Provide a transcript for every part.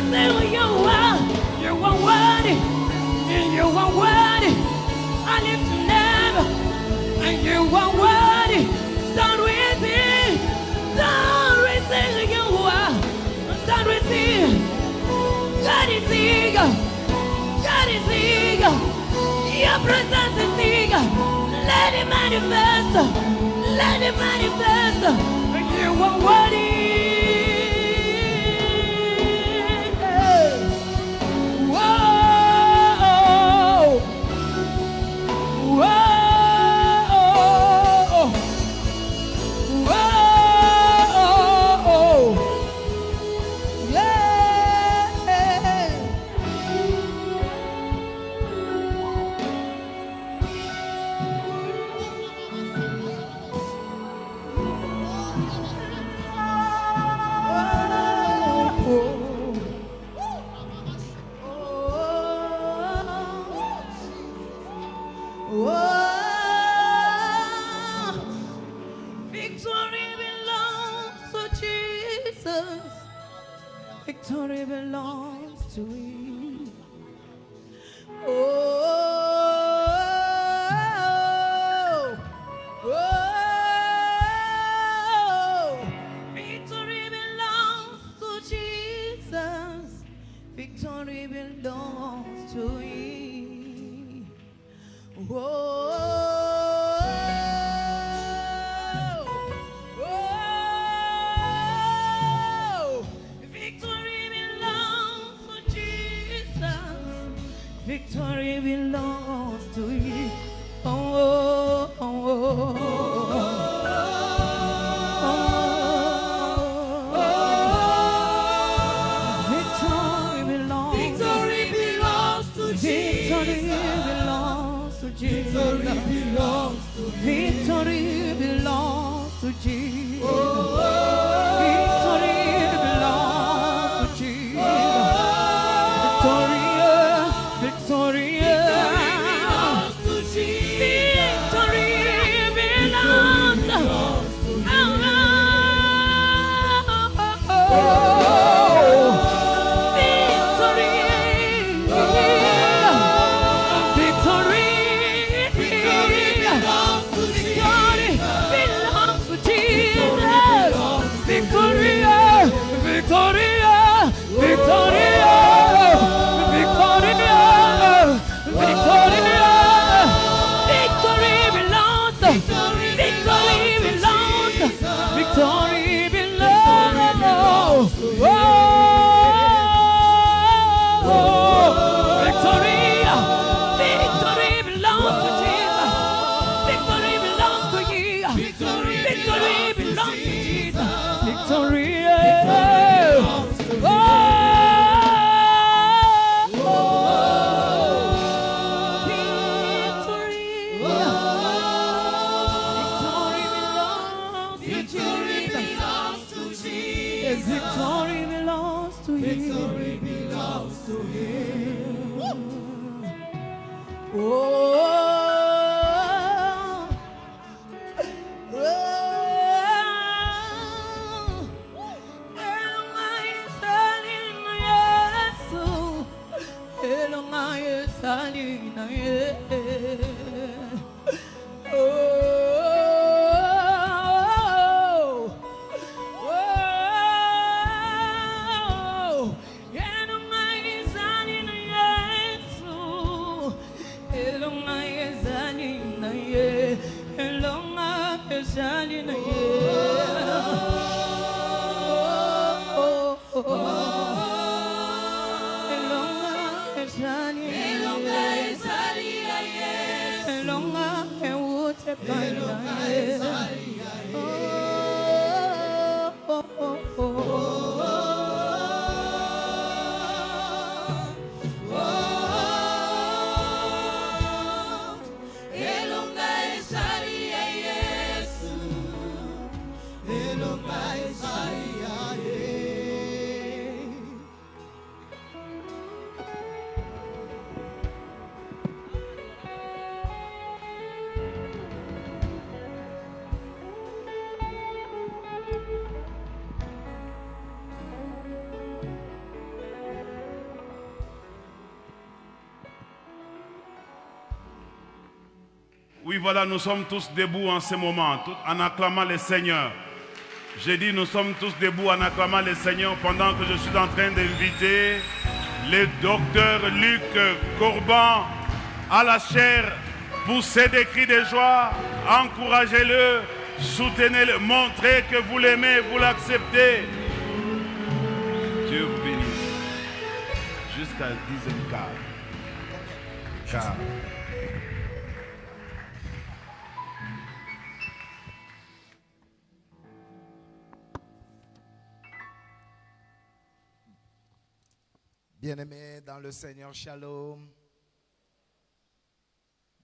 say you are worthy, you are worthy. I live to never, and you are worthy. Don't receive, you are. Don't receive. God is eager, God is eager. Your presence is eager. Let it manifest, let it manifest. You are worthy. Victory belongs to you. Oh, victory belongs to Jesus. Victory belongs to you. Victory belongs to you. Oh, oh, oh, oh, oh. Victory belongs to Jesus. Victory belongs to Jesus. Victory belongs to Jesus. Victory belongs to Jesus. Victory. Victory belongs to Jesus. Victory belongs to Oui, voilà, nous sommes tous debout en ce moment, en acclamant le Seigneur. J'ai dit, nous sommes tous debout en acclamant le Seigneur pendant que je suis en train d'inviter le docteur Luc Corban à la chaire. Poussez des cris de joie, encouragez-le, soutenez-le, montrez que vous l'aimez, vous l'acceptez. Dieu vous bénisse. Jusqu'à 10e quart. Bien-aimés dans le Seigneur, shalom.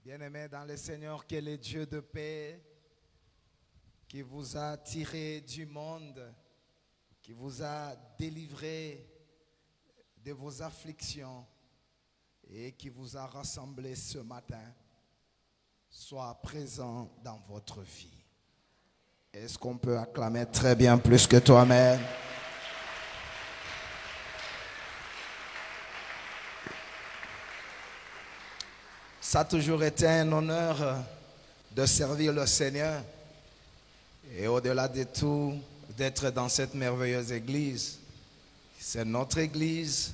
Bien-aimés dans le Seigneur, qui est le Dieu de paix, qui vous a tiré du monde, qui vous a délivré de vos afflictions et qui vous a rassemblés ce matin, soit présent dans votre vie. Est-ce qu'on peut acclamer très bien plus que toi-même? Ça a toujours été un honneur de servir le Seigneur et au-delà de tout, d'être dans cette merveilleuse église. C'est notre église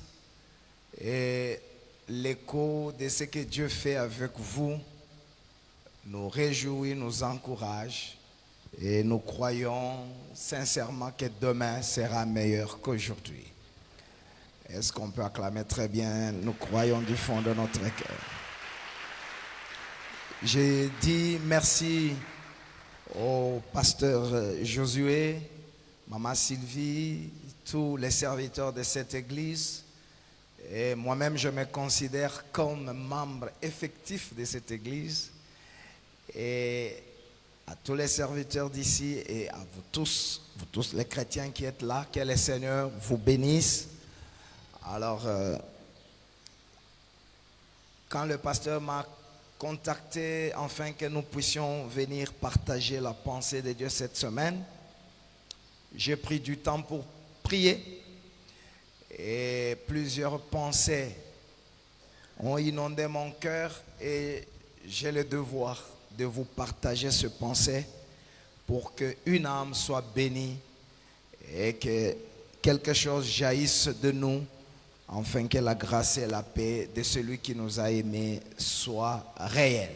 et l'écho de ce que Dieu fait avec vous nous réjouit, nous encourage et nous croyons sincèrement que demain sera meilleur qu'aujourd'hui. Est-ce qu'on peut acclamer très bien? Nous croyons du fond de notre cœur. J'ai dit merci au pasteur Josué, maman Sylvie, tous les serviteurs de cette église. Et moi-même, je me considère comme membre effectif de cette église. Et à tous les serviteurs d'ici et à vous tous les chrétiens qui êtes là, que le Seigneur vous bénisse. Alors, quand le pasteur m'a contacté afin que nous puissions venir partager la pensée de Dieu cette semaine, j'ai pris du temps pour prier et plusieurs pensées ont inondé mon cœur et j'ai le devoir de vous partager ce pensée pour qu'une âme soit bénie et que quelque chose jaillisse de nous, afin que la grâce et la paix de celui qui nous a aimés soient réelles.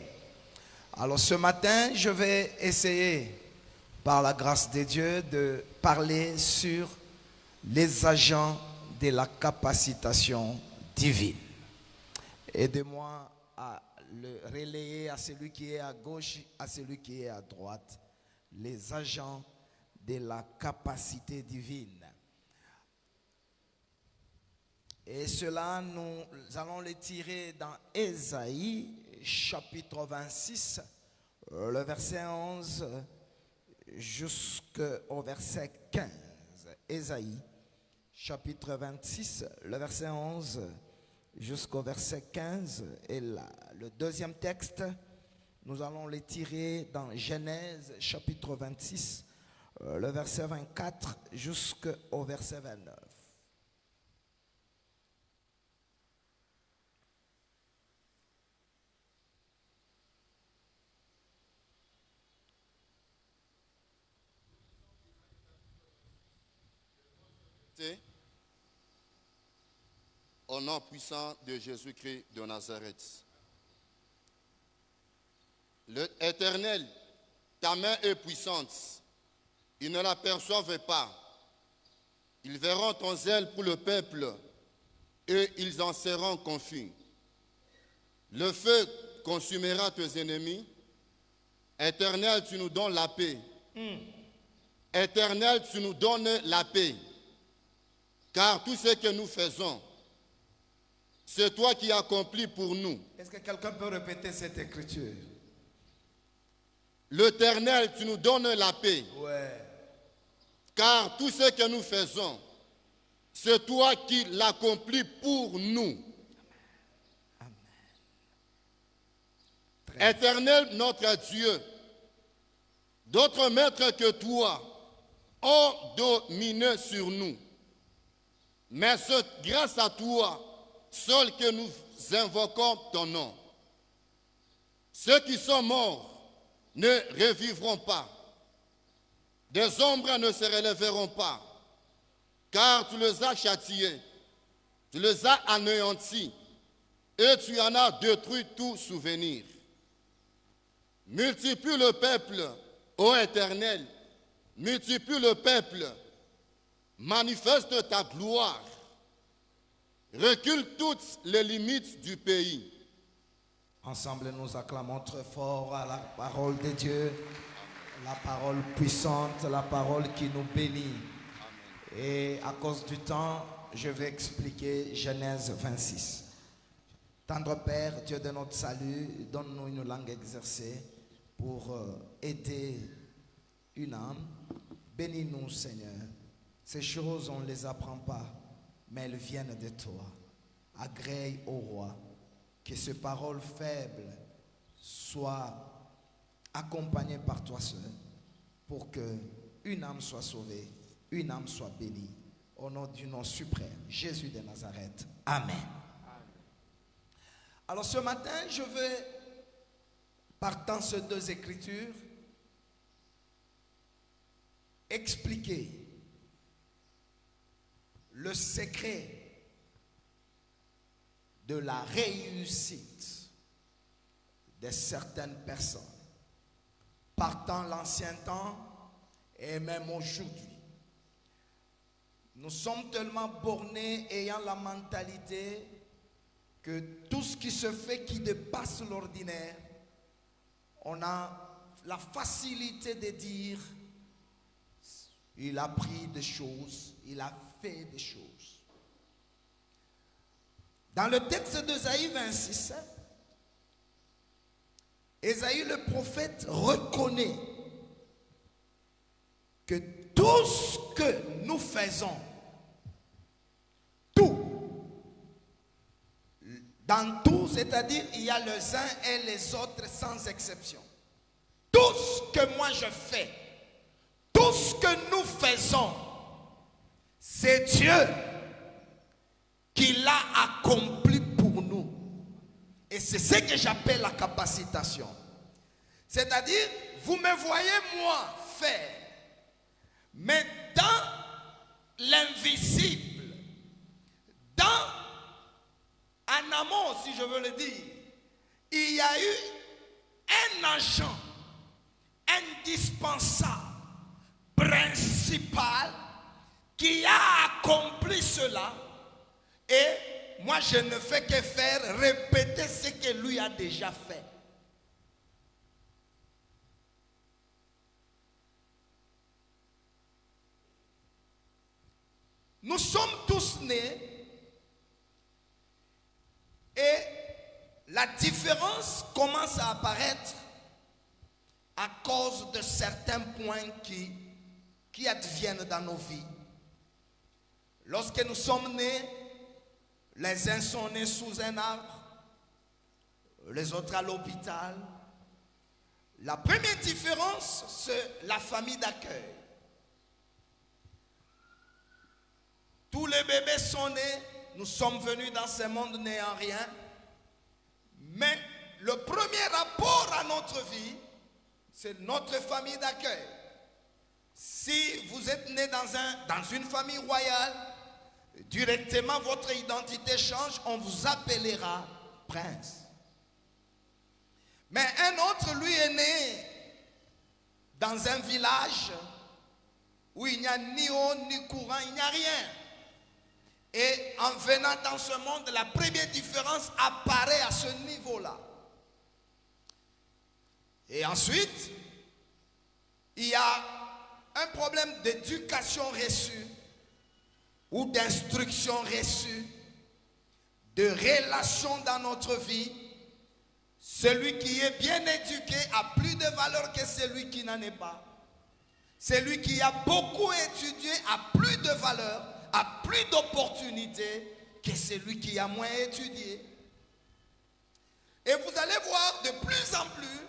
Alors ce matin, je vais essayer, par la grâce de Dieu, de parler sur les agents de la capacitation divine. Aidez-moi à le relayer à celui qui est à gauche, à celui qui est à droite. Les agents de la capacité divine. Et cela, nous allons le tirer dans Ésaïe, chapitre 26, le verset 11 jusqu'au verset 15. Ésaïe, chapitre 26, le verset 11 jusqu'au verset 15. Et le deuxième texte, nous allons le tirer dans Genèse, chapitre 26, le verset 24 jusqu'au verset 29. Au nom puissant de Jésus-Christ de Nazareth. L'Éternel, ta main est puissante. Ils ne l'aperçoivent pas. Ils verront ton zèle pour le peuple et ils en seront confus. Le feu consumera tes ennemis. Éternel, tu nous donnes la paix. Éternel, tu nous donnes la paix. Car tout ce que nous faisons, c'est toi qui accomplis pour nous. Est-ce que quelqu'un peut répéter cette écriture? L'Éternel, tu nous donnes la paix. Ouais. Car tout ce que nous faisons, c'est toi qui l'accomplis pour nous. Amen. Éternel, notre Dieu, d'autres maîtres que toi ont dominé sur nous. Mais c'est grâce à toi seul que nous invoquons ton nom. Ceux qui sont morts ne revivront pas. Des ombres ne se relèveront pas, car tu les as châtiés, tu les as anéantis, et tu en as détruit tout souvenir. Multiplie le peuple, ô Éternel, multiplie le peuple, manifeste ta gloire, recule toutes les limites du pays. Ensemble, nous acclamons très fort à la parole de Dieu, la parole puissante, la parole qui nous bénit. Et à cause du temps, je vais expliquer Genèse 26. Tendre Père, Dieu de notre salut, donne-nous une langue exercée pour aider une âme. Bénis-nous, Seigneur. Ces choses, on ne les apprend pas, mais elles viennent de toi. Agrée au roi que ces paroles faibles soient accompagnées par toi seul, pour que une âme soit sauvée, une âme soit bénie. Au nom du nom suprême, Jésus de Nazareth. Amen. Alors ce matin, je vais, partant ces deux écritures, expliquer le secret de la réussite de certaines personnes, partant l'ancien temps et même aujourd'hui. Nous sommes tellement bornés, ayant la mentalité que tout ce qui se fait qui dépasse l'ordinaire, on a la facilité de dire il a pris des choses, il a fait des choses. Dans le texte d'Ésaïe 26, Ésaïe le prophète reconnaît que tout ce que nous faisons, tout, dans tout, c'est-à-dire il y a les uns et les autres sans exception. Tout ce que moi je fais, tout ce que nous faisons, c'est Dieu qui l'a accompli pour nous. Et c'est ce que j'appelle la capacitation. C'est-à-dire, vous me voyez moi faire, mais dans l'invisible, dans en amont, si je veux le dire, il y a eu un agent indispensable, principal, qui a accompli cela. Et moi, je ne fais que faire répéter ce que lui a déjà fait. Nous sommes tous nés et la différence commence à apparaître à cause de certains points qui adviennent dans nos vies. Lorsque nous sommes nés, les uns sont nés sous un arbre, les autres à l'hôpital. La première différence, c'est la famille d'accueil. Tous les bébés sont nés, nous sommes venus dans ce monde n'ayant rien. Mais le premier rapport à notre vie, c'est notre famille d'accueil. Si vous êtes né dans une famille royale, directement votre identité change, on vous appellera prince. Mais un autre, lui, est né dans un village où il n'y a ni eau, ni courant, il n'y a rien. Et en venant dans ce monde, la première différence apparaît à ce niveau-là. Et ensuite, il y a un problème d'éducation reçue ou d'instruction reçue, de relation dans notre vie. Celui qui est bien éduqué a plus de valeur que celui qui n'en est pas. Celui qui a beaucoup étudié a plus de valeur, a plus d'opportunités que celui qui a moins étudié. Et vous allez voir de plus en plus,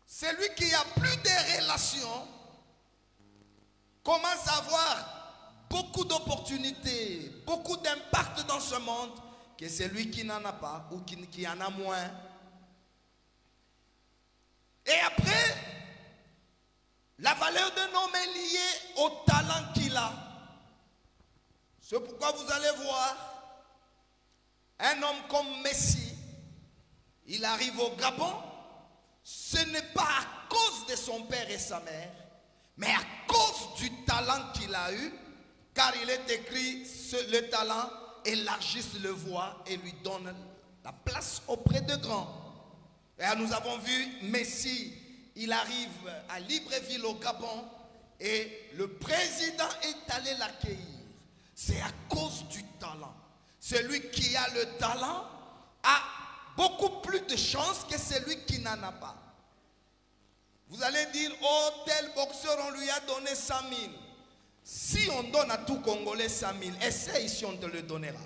celui qui a plus de relations commence à avoir beaucoup d'opportunités, beaucoup d'impact dans ce monde que celui qui n'en a pas ou qui en a moins. Et après, la valeur d'un homme est liée au talent qu'il a. C'est pourquoi vous allez voir un homme comme Messi, il arrive au Gabon, ce n'est pas à cause de son père et sa mère, mais à cause du talent qu'il a eu, car il est écrit, le talent élargisse le voie et lui donne la place auprès de grands. Et nous avons vu Messi, il arrive à Libreville au Gabon et le président est allé l'accueillir. C'est à cause du talent. Celui qui a le talent a beaucoup plus de chances que celui qui n'en a pas. Vous allez dire, oh, tel boxeur, on lui a donné 100 000. Si on donne à tout Congolais 100 000, essaye si on te le donnera.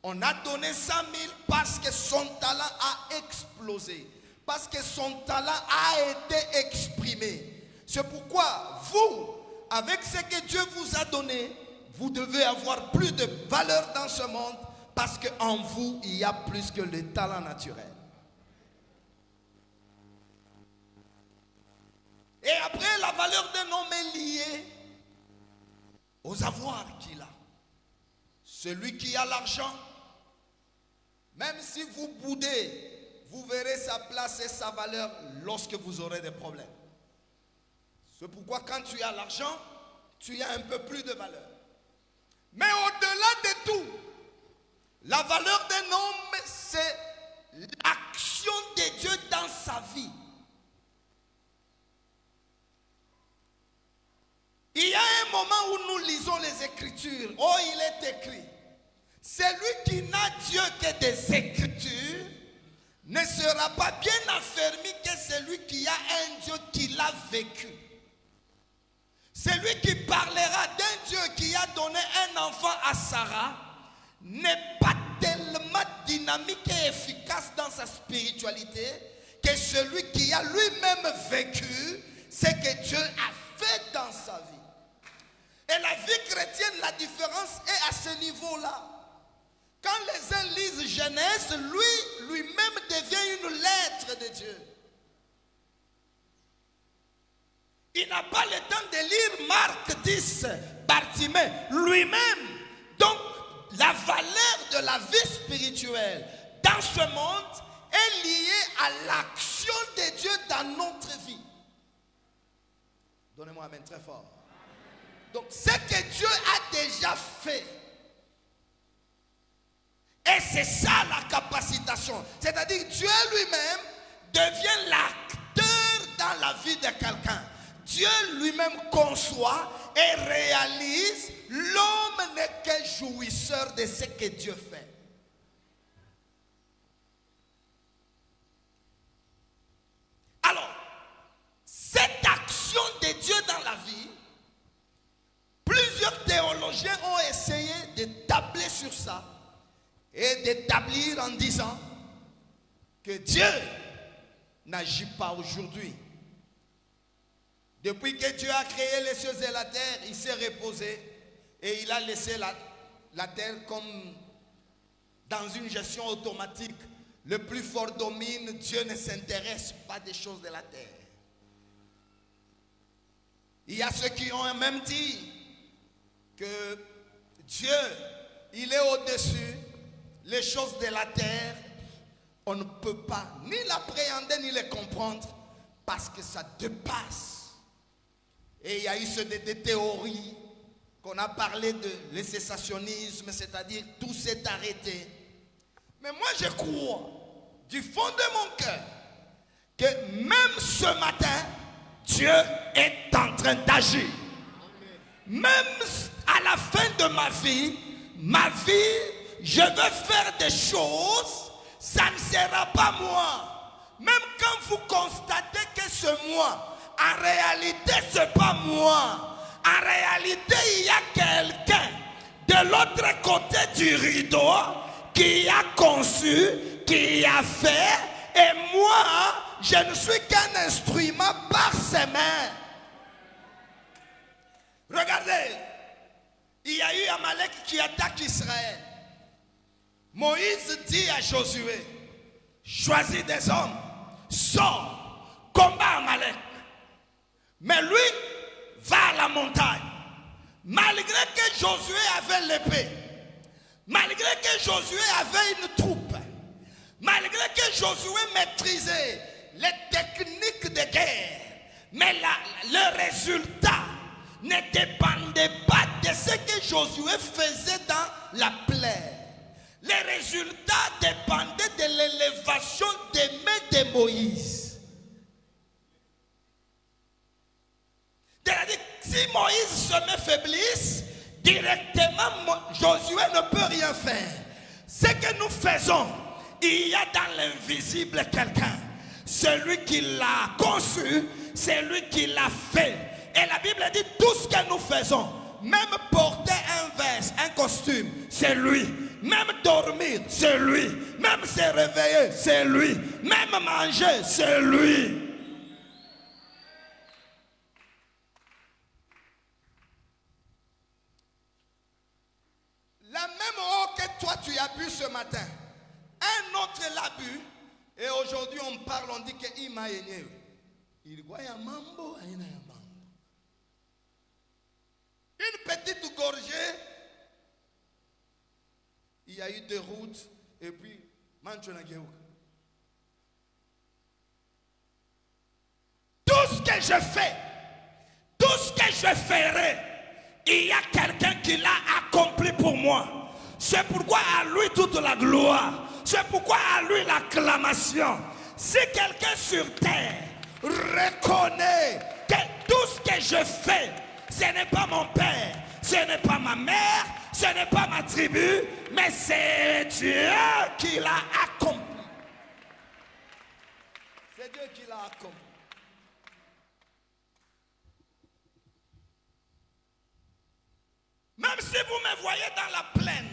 On a donné 100 000 parce que son talent a explosé. Parce que son talent a été exprimé. C'est pourquoi vous, avec ce que Dieu vous a donné, vous devez avoir plus de valeur dans ce monde parce qu'en vous, il y a plus que le talent naturel. Et après, la valeur d'un homme est liée aux avoirs qu'il a. Celui qui a l'argent, même si vous boudez, vous verrez sa place et sa valeur lorsque vous aurez des problèmes. C'est pourquoi quand tu as l'argent, tu as un peu plus de valeur. Mais au-delà de tout, la valeur d'un homme, c'est l'action de Dieu dans sa vie. Il y a un moment où nous lisons les Écritures. Oh, il est écrit. Celui qui n'a Dieu que des Écritures ne sera pas bien affermi que celui qui a un Dieu qui l'a vécu. Celui qui parlera d'un Dieu qui a donné un enfant à Sarah n'est pas tellement dynamique et efficace dans sa spiritualité que celui qui a lui-même vécu ce que Dieu a fait dans sa vie. Et la vie chrétienne, la différence est à ce niveau-là. Quand les uns lisent Genèse, lui-même devient une lettre de Dieu. Il n'a pas le temps de lire Marc 10, Bartimée, lui-même. Donc, la valeur de la vie spirituelle dans ce monde est liée à l'action de Dieu dans notre vie. Donnez-moi un amen très fort. Donc, ce que Dieu a déjà fait, et c'est ça la capacitation. C'est-à-dire Dieu lui-même devient l'acteur dans la vie de quelqu'un. Dieu lui-même conçoit et réalise. L'homme n'est que jouisseur de ce que Dieu fait. Alors, cette action de Dieu dans la vie, plusieurs théologiens ont essayé de tabler sur ça et d'établir en disant que Dieu n'agit pas aujourd'hui. Depuis que Dieu a créé les cieux et la terre, il s'est reposé et il a laissé la terre comme dans une gestion automatique. Le plus fort domine, Dieu ne s'intéresse pas des choses de la terre. Il y a ceux qui ont même dit que Dieu, il est au-dessus. Les choses de la terre, on ne peut pas ni l'appréhender ni les comprendre parce que ça dépasse. Et il y a eu des théories qu'on a parlé de le cessationnisme, c'est-à-dire tout s'est arrêté. Mais moi je crois du fond de mon cœur que même ce matin, Dieu est en train d'agir. Même à la fin de ma vie, je veux faire des choses, ça ne sera pas moi. Même quand vous constatez que c'est moi, en réalité ce n'est pas moi. En réalité, il y a quelqu'un de l'autre côté du rideau qui a conçu, qui a fait, et moi, je ne suis qu'un instrument par ses mains. Regardez, il y a eu Amalek qui attaque Israël. Moïse dit à Josué, choisis des hommes, sors, combat Amalek. Mais lui va à la montagne. Malgré que Josué avait l'épée, malgré que Josué avait une troupe, malgré que Josué maîtrisait les techniques de guerre, mais le résultat ne dépendait pas de ce que Josué faisait dans la plaie. Le résultat dépendait de l'élévation des mains de Moïse. C'est-à-dire, si Moïse se m'affaiblisse, directement Josué ne peut rien faire. Ce que nous faisons, il y a dans l'invisible quelqu'un. Celui qui l'a conçu, c'est lui qui l'a fait. Et la Bible dit tout ce que nous faisons, même porter un veste, un costume, c'est lui. Même dormir, c'est lui. Même se réveiller, c'est lui. Même manger, c'est lui. La même eau que toi tu as bu ce matin, un autre l'a bu, et aujourd'hui on parle, on dit qu'il m'a aigné. Il voit un mambo, il y a un mambo. Une petite gorgée, il y a eu des routes, et puis Manchonagéouk. Tout ce que je fais, tout ce que je ferai, il y a quelqu'un qui l'a accompli pour moi. C'est pourquoi à lui toute la gloire. C'est pourquoi à lui l'acclamation. Si quelqu'un sur terre reconnaît que tout ce que je fais, ce n'est pas mon père, ce n'est pas ma mère, ce n'est pas ma tribu, mais c'est Dieu qui l'a accompli. C'est Dieu qui l'a accompli. Même si vous me voyez dans la plaine,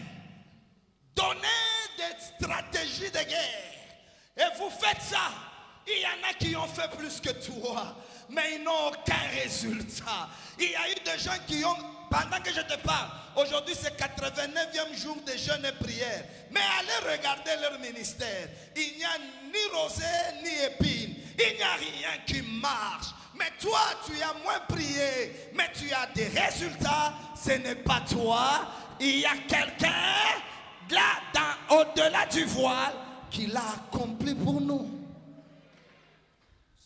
donnez des stratégies de guerre et vous faites ça, il y en a qui ont fait plus que toi, mais ils n'ont aucun résultat. Il y a eu des gens qui ont, pendant que je te parle, aujourd'hui c'est 89e jour de jeûne et prière, mais allez regarder leur ministère, il n'y a ni rosée ni épine, il n'y a rien qui marche. Mais toi, tu as moins prié, mais tu as des résultats. Ce n'est pas toi. Il y a quelqu'un là, au-delà du voile, qui l'a accompli pour nous.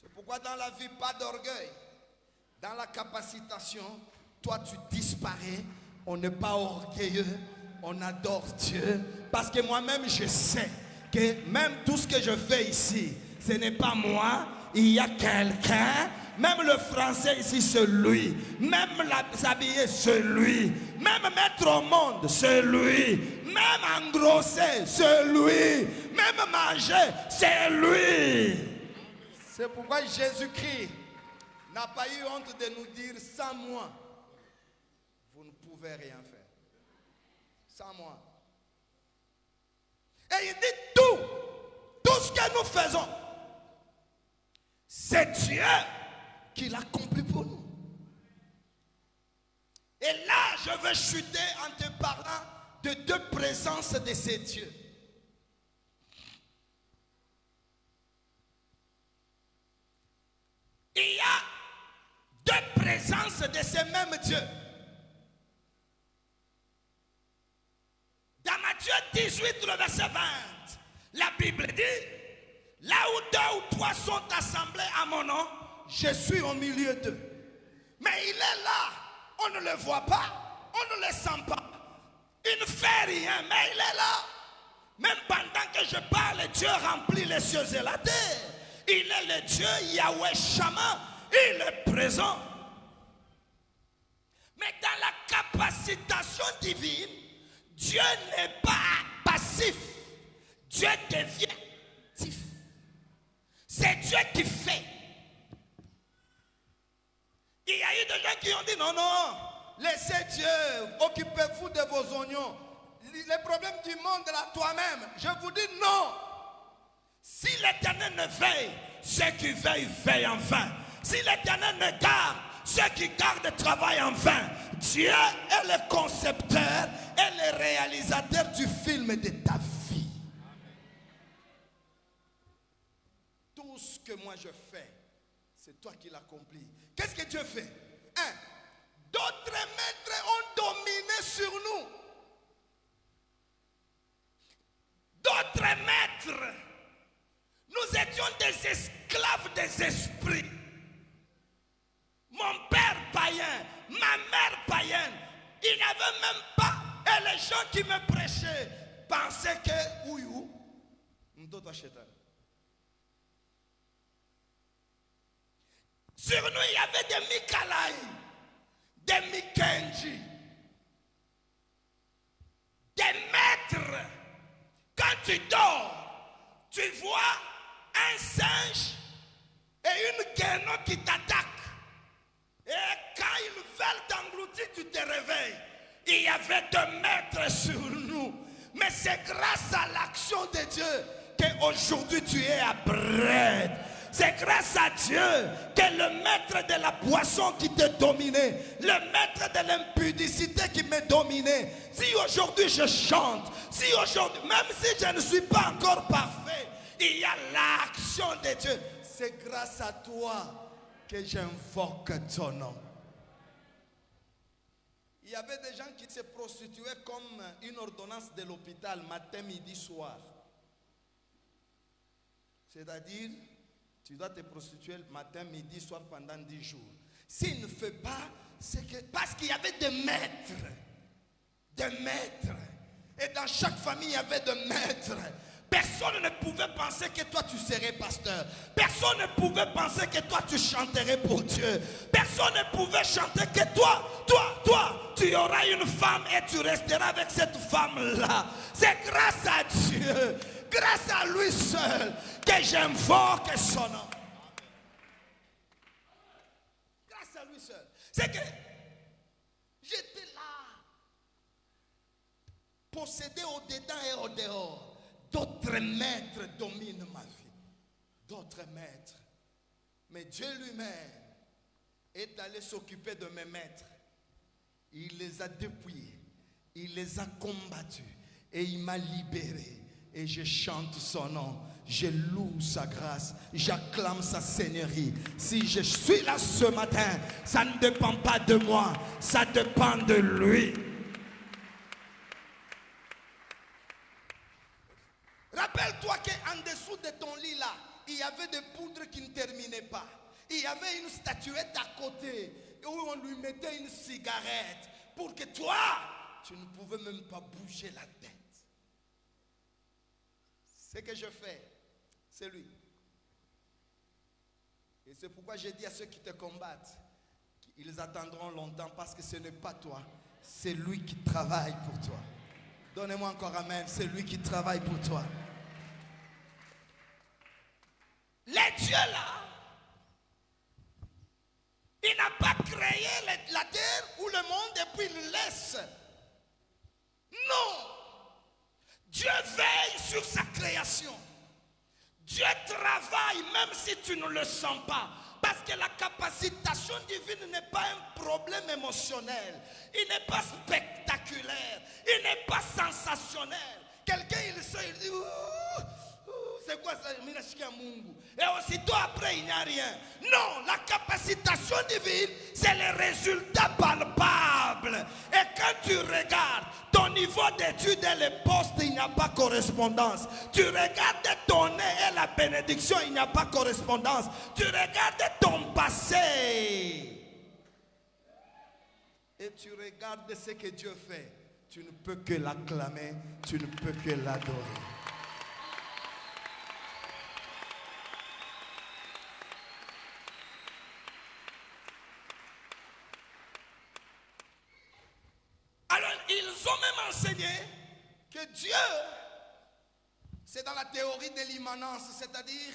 C'est pourquoi dans la vie, pas d'orgueil. Dans la capacitation, toi, tu disparais. On n'est pas orgueilleux. On adore Dieu. Parce que moi-même, je sais que même tout ce que je fais ici, ce n'est pas moi. Il y a quelqu'un. Même le français ici, c'est lui. Même s'habiller, c'est lui. Même mettre au monde, c'est lui. Même engrosser, c'est lui. Même manger, c'est lui. C'est pourquoi Jésus-Christ n'a pas eu honte de nous dire, sans moi, vous ne pouvez rien faire. Sans moi. Et il dit tout ce que nous faisons, c'est Dieu qui l'a accompli pour nous. Et là, je veux chuter en te parlant de deux présences de ces dieux. Il y a deux présences de ces mêmes dieux. Dans Matthieu 18, le verset 20, la Bible dit, là où deux ou trois sont assemblés à mon nom, je suis au milieu d'eux. Mais il est là. On ne le voit pas. On ne le sent pas. Il ne fait rien, mais il est là. Même pendant que je parle, Dieu remplit les cieux et la terre. Il est le Dieu Yahweh Shammah. Il est présent. Mais dans la capacitation divine, Dieu n'est pas passif. Dieu devient actif. C'est Dieu qui fait. Il y a eu des gens qui ont dit non, non, laissez Dieu, occupez-vous de vos oignons. Les problèmes du monde là, toi-même, je vous dis non. Si l'Éternel ne veille, ceux qui veillent, veillent en vain. Si l'Éternel ne garde, ceux qui gardent travaillent en vain. Dieu est le concepteur et le réalisateur du film de ta vie. Tout ce que moi je fais, C'est toi qui l'accomplis. Qu'est-ce que Dieu fait? Un, d'autres maîtres ont dominé sur nous. D'autres maîtres, nous étions des esclaves des esprits. Mon père païen, ma mère païenne, ils n'avaient même pas. Et les gens qui me prêchaient pensaient que, ouïou, sur nous, il y avait des Mikalai, des Mikenji, des maîtres. Quand tu dors, tu vois un singe et une guénon qui t'attaque. Et quand ils veulent t'engloutir, tu te réveilles. Il y avait deux maîtres sur nous. Mais c'est grâce à l'action de Dieu qu'aujourd'hui tu es à Bread. C'est grâce à Dieu que le maître de la boisson qui te dominait, le maître de l'impudicité qui me dominait, si aujourd'hui je chante, si aujourd'hui, même si je ne suis pas encore parfait, il y a l'action de Dieu. C'est grâce à toi que j'invoque ton nom. Il y avait des gens qui se prostituaient comme une ordonnance de l'hôpital matin, midi, soir. C'est-à-dire, tu dois te prostituer le matin, midi, soir pendant 10 jours. S'il ne fait pas, c'est que parce qu'il y avait des maîtres. Des maîtres. Et dans chaque famille, il y avait des maîtres. Personne ne pouvait penser que toi tu serais pasteur. Personne ne pouvait penser que toi tu chanterais pour Dieu. Personne ne pouvait chanter que toi, tu auras une femme et tu resteras avec cette femme-là. C'est grâce à Dieu, grâce à lui seul que j'invoque son nom. Grâce à lui seul. C'est que j'étais là, possédé au-dedans et au-dehors. D'autres maîtres dominent ma vie. D'autres maîtres. Mais Dieu lui-même est allé s'occuper de mes maîtres. Il les a dépouillés. Il les a combattus. Et il m'a libéré. Et je chante son nom. Je loue sa grâce. J'acclame sa seigneurie. Si je suis là ce matin, ça ne dépend pas de moi. Ça dépend de lui. Rappelle-toi qu'en dessous de ton lit là, il y avait des poudres qui ne terminaient pas. Il y avait une statuette à côté où on lui mettait une cigarette pour que toi, tu ne pouvais même pas bouger la tête. Ce que je fais, c'est lui. Et c'est pourquoi j'ai dit à ceux qui te combattent, ils attendront longtemps parce que ce n'est pas toi, c'est lui qui travaille pour toi. Donnez-moi encore amen, c'est lui qui travaille pour toi. Les dieux là, il n'a pas créé la terre ou le monde et puis il laisse. Non. Dieu veille sur sa création. Dieu travaille même si tu ne le sens pas. Parce que la capacitation divine n'est pas un problème émotionnel. Il n'est pas spectaculaire. Il n'est pas sensationnel. Quelqu'un il sait, il dit c'est quoi ça? Et aussitôt après il n'y a rien. Non, la capacitation divine c'est le résultat palpable. Et quand tu regardes ton niveau d'études et les postes, il n'y a pas correspondance. Tu regardes ton nez et la bénédiction, il n'y a pas correspondance. Tu regardes ton passé et tu regardes ce que Dieu fait. Tu ne peux que l'acclamer, tu ne peux que l'adorer. Alors, ils ont même enseigné que Dieu, c'est dans la théorie de l'immanence, c'est-à-dire,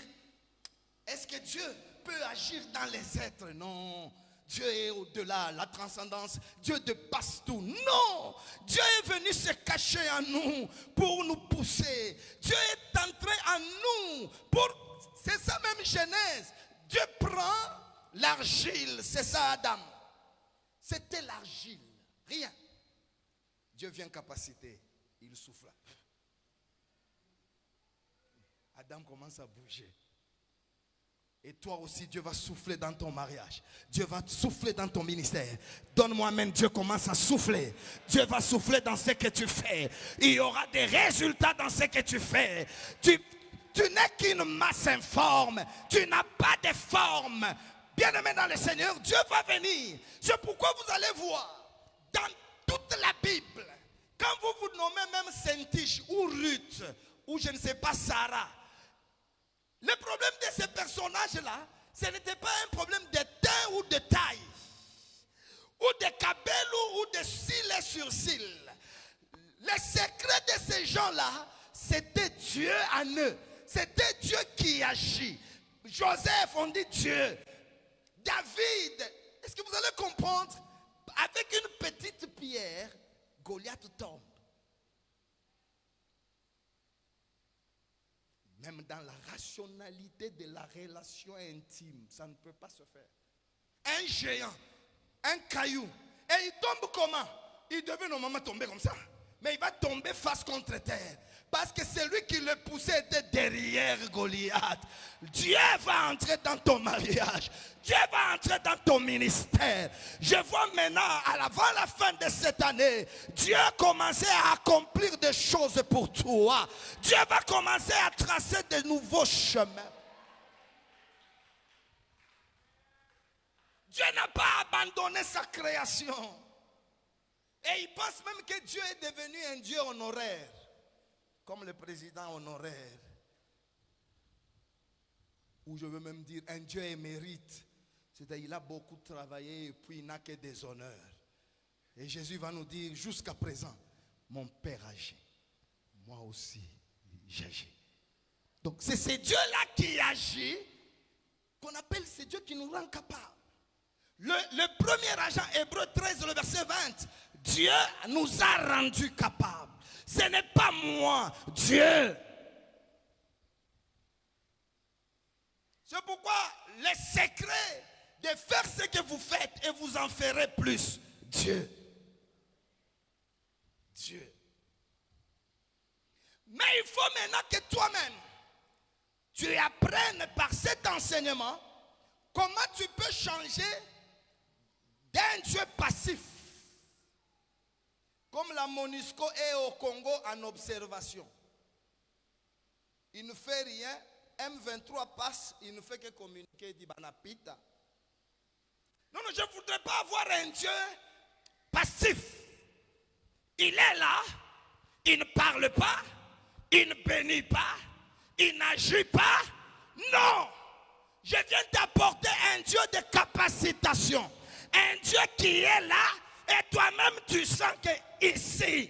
est-ce que Dieu peut agir dans les êtres? Non. Dieu est au-delà, la transcendance. Dieu dépasse tout. Non. Dieu est venu se cacher en nous pour nous pousser. Dieu est entré en nous pour... C'est ça même Genèse. Dieu prend l'argile. C'est ça Adam. C'était l'argile. Rien. Dieu vient capaciter. Il souffle. Adam commence à bouger. Et toi aussi, Dieu va souffler dans ton mariage. Dieu va souffler dans ton ministère. Donne-moi même, Dieu commence à souffler. Dieu va souffler dans ce que tu fais. Il y aura des résultats dans ce que tu fais. Tu n'es qu'une masse informe. Tu n'as pas de forme. Bien-aimé dans le Seigneur, Dieu va venir. C'est pourquoi vous allez voir, dans toute la Bible, quand vous vous nommez même Saint-Tiche ou Ruth, ou je ne sais pas, Sarah, le problème de ces personnages-là, ce n'était pas un problème de teint ou de taille, ou de cabello ou de cils sur cils. Le secret de ces gens-là, c'était Dieu en eux. C'était Dieu qui agit. Joseph, on dit Dieu. David, est-ce que vous allez comprendre? Avec une petite pierre, Goliath tombe. Même dans la rationalité de la relation intime, ça ne peut pas se faire. Un géant, un caillou, et il tombe comment? Il devait normalement tomber comme ça, mais il va tomber face contre terre. Parce que celui qui le poussait était derrière Goliath. Dieu va entrer dans ton mariage. Dieu va entrer dans ton ministère. Je vois maintenant, avant la fin de cette année, Dieu a commencé à accomplir des choses pour toi. Dieu va commencer à tracer de nouveaux chemins. Dieu n'a pas abandonné sa création. Et il pense même que Dieu est devenu un Dieu honoraire. Comme le président honoraire. Ou je veux même dire un Dieu émérite. C'est-à-dire qu'il a beaucoup travaillé et puis il n'a que des honneurs. Et Jésus va nous dire jusqu'à présent, mon Père agit. Moi aussi, j'agis. Donc c'est ce Dieu-là qui agit, qu'on appelle ce Dieu qui nous rend capables. Le premier agent, Hébreux 13, le verset 20, Dieu nous a rendus capables. Ce n'est pas moi, Dieu. C'est pourquoi le secret de faire ce que vous faites et vous en ferez plus, Dieu. Dieu. Mais il faut maintenant que toi-même, tu apprennes par cet enseignement comment tu peux changer d'un Dieu passif. Comme la MONUSCO est au Congo en observation. Il ne fait rien. M23 passe, il ne fait que communiquer, dit Banapita. Non, je ne voudrais pas avoir un Dieu passif. Il est là, il ne parle pas, il ne bénit pas, il n'agit pas. Non, je viens t'apporter un Dieu de capacitation. Un Dieu qui est là. Et toi-même, tu sens que ici,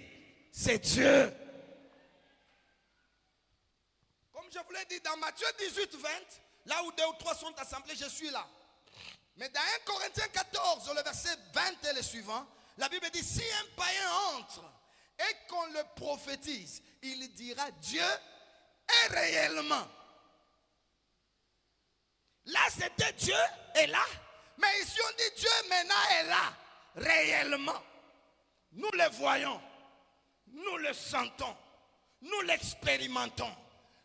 c'est Dieu. Comme je vous l'ai dit dans Matthieu 18, 20, là où 2 ou 3 sont assemblés, je suis là. Mais dans 1 Corinthiens 14, le verset 20 et le suivant, la Bible dit, si un païen entre et qu'on le prophétise, il dira, Dieu est réellement. Là, c'était Dieu est là. Mais ici, on dit Dieu maintenant est là. Réellement, nous le voyons, nous le sentons, nous l'expérimentons.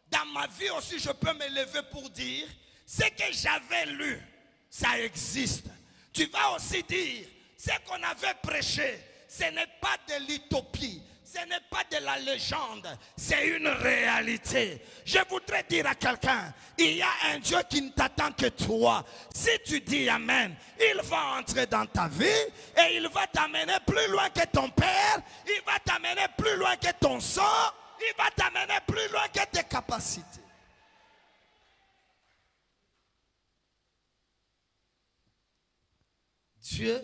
Dans ma vie aussi, je peux me lever pour dire, ce que j'avais lu, ça existe. Tu vas aussi dire, ce qu'on avait prêché, ce n'est pas de l'utopie, ce n'est pas de la légende, c'est une réalité. Je voudrais dire à quelqu'un, il y a un Dieu qui ne t'attend que toi. Si tu dis Amen, il va entrer dans ta vie et il va t'amener plus loin que ton père, il va t'amener plus loin que ton sang, il va t'amener plus loin que tes capacités. Dieu.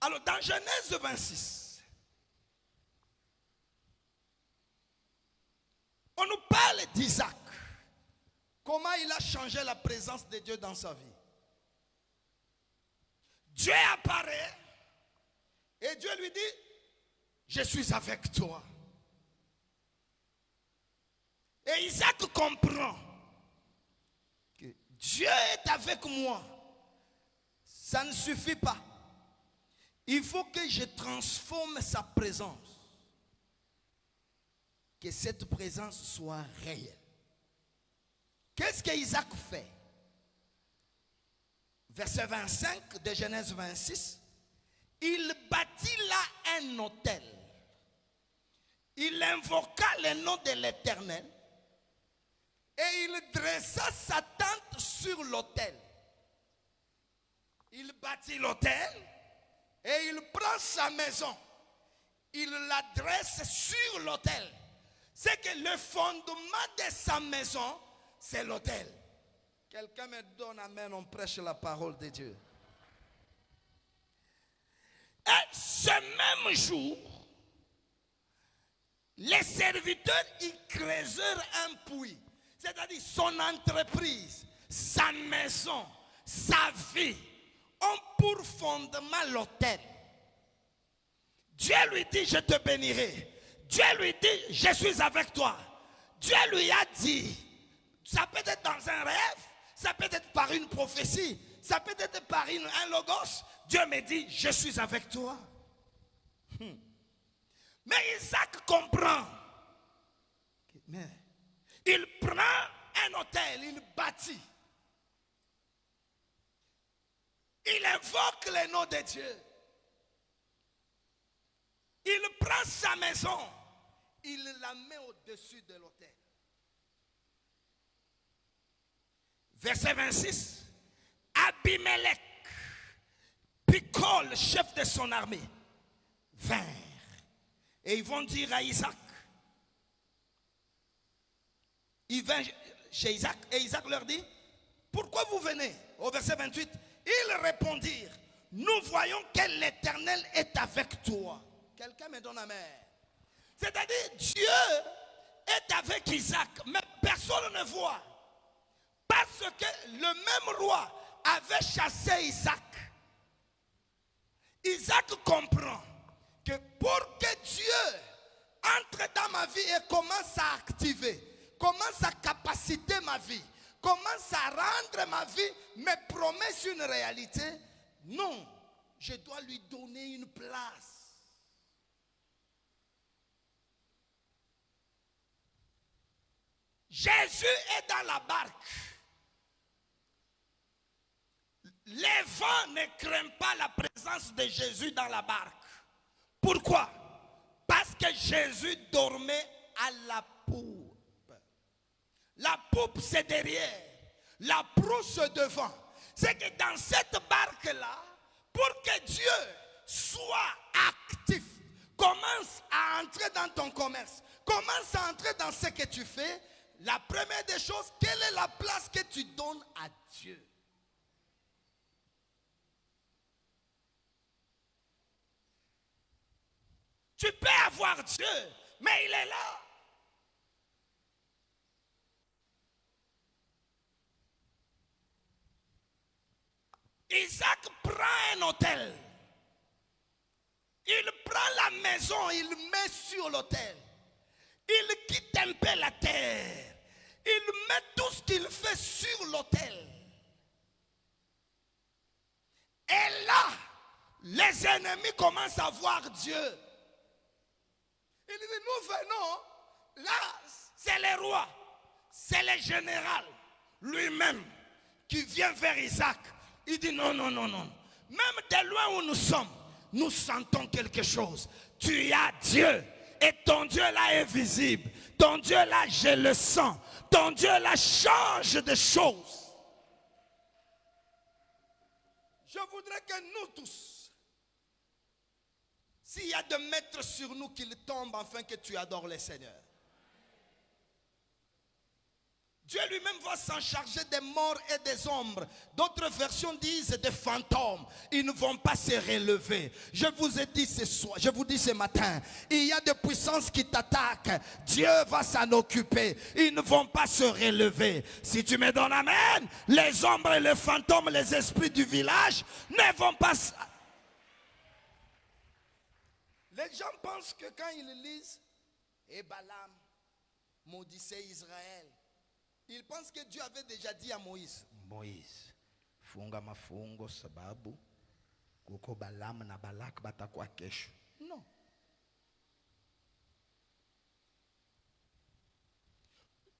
Alors dans Genèse 26, on nous parle d'Isaac. Comment il a changé la présence de Dieu dans sa vie. Dieu apparaît et Dieu lui dit, je suis avec toi. Et Isaac comprend que Dieu est avec moi. Ça ne suffit pas. Il faut que je transforme sa présence. Que cette présence soit réelle. Qu'est-ce qu'Isaac fait? Verset 25 de Genèse 26. Il bâtit là un autel. Il invoqua le nom de l'Éternel et il dressa sa tente sur l'autel. Il bâtit l'autel et il prend sa maison. Il la dresse sur l'autel. C'est que le fondement de sa maison, c'est l'autel. Quelqu'un me donne amen, on prêche la parole de Dieu. Et ce même jour, les serviteurs, ils creusèrent un puits. C'est-à-dire son entreprise, sa maison, sa vie ont pour fondement l'autel. Dieu lui dit, je te bénirai. Dieu lui dit, je suis avec toi. Dieu lui a dit, ça peut être dans un rêve, ça peut être par une prophétie, ça peut être par un logos. Dieu me dit, je suis avec toi. Mais Isaac comprend. Mais il prend un autel, il bâtit. Il invoque le nom de Dieu. Il prend sa maison, il la met au-dessus de l'autel. Verset 26. Abimelech, Picol, chef de son armée, vinrent. Et ils vont dire à Isaac. Ils viennent chez Isaac et Isaac leur dit, pourquoi vous venez? Au verset 28, ils répondirent, nous voyons que l'Éternel est avec toi. Quelqu'un me donne amen. C'est-à-dire, Dieu est avec Isaac, mais personne ne voit. Parce que le même roi avait chassé Isaac. Isaac comprend que pour que Dieu entre dans ma vie et commence à activer, commence à capaciter ma vie, commence à rendre ma vie mes promesses une réalité, non, je dois lui donner une place. Jésus est dans la barque. Les vents ne craignent pas la présence de Jésus dans la barque. Pourquoi? Parce que Jésus dormait à la poupe. La poupe, c'est derrière. La proue, c'est devant. C'est que dans cette barque-là, pour que Dieu soit actif, commence à entrer dans ton commerce, commence à entrer dans ce que tu fais, la première des choses, quelle est la place que tu donnes à Dieu? Tu peux avoir Dieu, mais il est là. Isaac prend un autel. Il prend la maison, il met sur l'autel. Il quitte un peu la terre. Il met tout ce qu'il fait sur l'autel. Et là, les ennemis commencent à voir Dieu. Il dit, nous venons, là, c'est le roi, c'est le général lui-même qui vient vers Isaac. Il dit, non, non, non, non. Même de loin où nous sommes, nous sentons quelque chose. Tu as Dieu. Et ton Dieu là est visible. Ton Dieu là, je le sens. Ton Dieu là change de choses. Je voudrais que nous tous, s'il y a de maîtres sur nous, qu'ils tombent afin que tu adores le Seigneur. Dieu lui-même va s'en charger des morts et des ombres. D'autres versions disent des fantômes. Ils ne vont pas se relever. Je vous ai dit ce soir, je vous dis ce matin, il y a des puissances qui t'attaquent. Dieu va s'en occuper. Ils ne vont pas se relever. Si tu me donnes amen, les ombres et les fantômes, les esprits du village ne vont pas... Les gens pensent que quand ils lisent et Balaam maudissait Israël, ils pensent que Dieu avait déjà dit à Moïse, Moïse, funga mafungo sababu kuko Balaam na Balak batakuwa kesho. Non.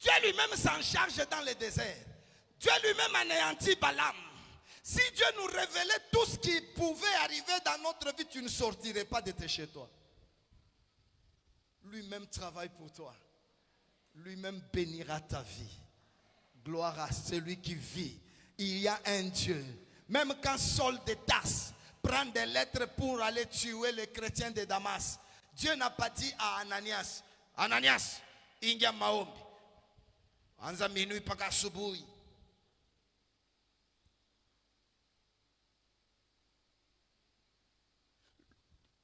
Dieu lui-même s'en charge dans le désert. Dieu lui-même anéantit Balaam. Si Dieu nous révélait tout ce qui pouvait arriver dans notre vie, tu ne sortirais pas de chez toi. Lui-même travaille pour toi. Lui-même bénira ta vie. Gloire à celui qui vit. Il y a un Dieu. Même quand Saul de Tarse prend des lettres pour aller tuer les chrétiens de Damas, Dieu n'a pas dit à Ananias, Ananias, ingia maombi. Anza minui paka asubuhi.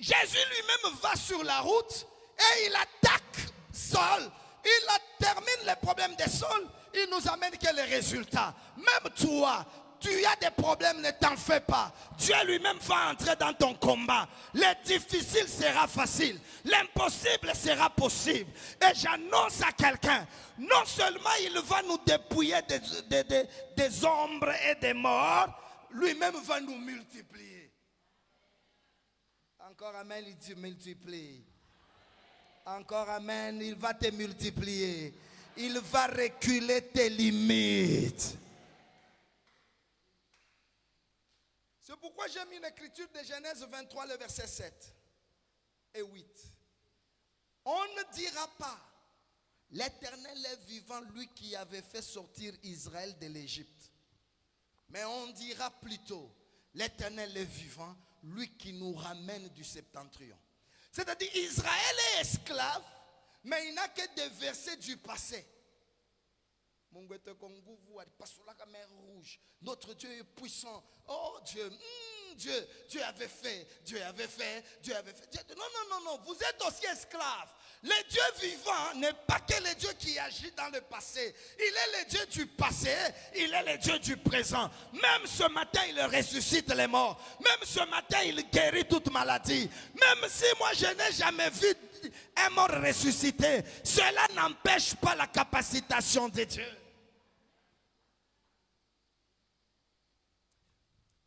Jésus lui-même va sur la route et il attaque Saul. Il termine les problèmes de Saul. Il nous amène quel est le résultat. Même toi, tu as des problèmes, ne t'en fais pas. Dieu lui-même va entrer dans ton combat. Le difficile sera facile. L'impossible sera possible. Et j'annonce à quelqu'un, non seulement il va nous dépouiller des ombres et des morts, lui-même va nous multiplier. Encore amen, il te multiplie. Encore amen, il va te multiplier. Il va reculer tes limites. C'est pourquoi j'ai mis l'écriture de Genèse 23, le verset 7 et 8. On ne dira pas, l'Éternel est vivant, lui qui avait fait sortir Israël de l'Égypte. Mais on dira plutôt, l'Éternel est vivant, lui qui nous ramène du septentrion. C'est-à-dire, Israël est esclave, mais il n'a que des versets du passé. Notre Dieu est puissant. Oh Dieu, Dieu avait fait. Non, vous êtes aussi esclaves. Le Dieu vivant n'est pas que le Dieu qui agit dans le passé. Il est le Dieu du passé, il est le Dieu du présent. Même ce matin, il ressuscite les morts. Même ce matin, il guérit toute maladie. Même si moi, je n'ai jamais vu un mort ressuscité, cela n'empêche pas la capacitation de Dieu.